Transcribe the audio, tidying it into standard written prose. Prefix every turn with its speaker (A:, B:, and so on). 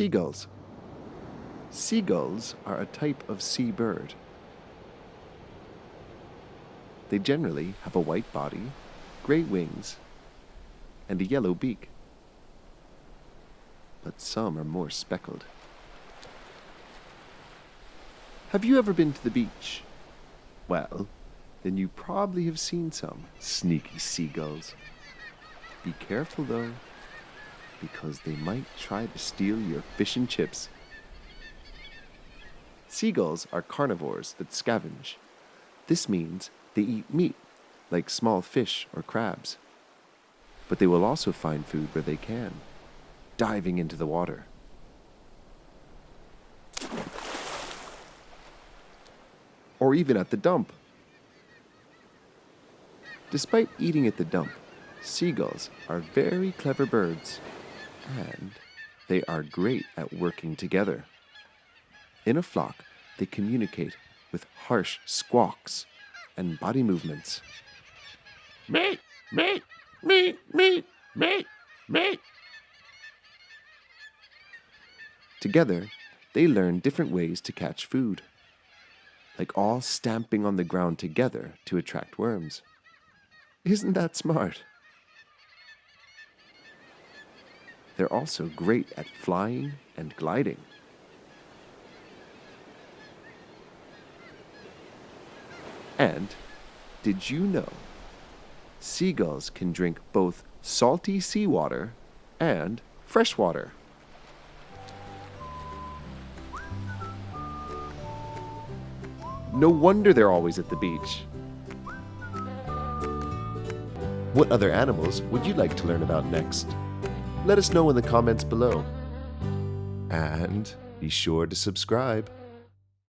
A: Seagulls. Seagulls are a type of seabird. They generally have a white body, gray wings, and a yellow beak. But some are more speckled. Have you ever been to the beach? Well, then you probably have seen some sneaky seagulls. Be careful though, because they might try to steal your fish and chips. Seagulls are carnivores that scavenge. This means they eat meat, like small fish or crabs. But they will also find food where they can, diving into the water. Or even at the dump. Despite eating at the dump, seagulls are very clever birds, and they are great at working together. In a flock, they communicate with harsh squawks and body movements. Mate, mate, mate, mate, mate, mate. Together, they learn different ways to catch food, like all stamping on the ground together to attract worms. Isn't that smart? They're also great at flying and gliding. And did you know seagulls can drink both salty seawater and fresh water? No wonder they're always at the beach. What other animals would you like to learn about next? Let us know in the comments below. And be sure to subscribe.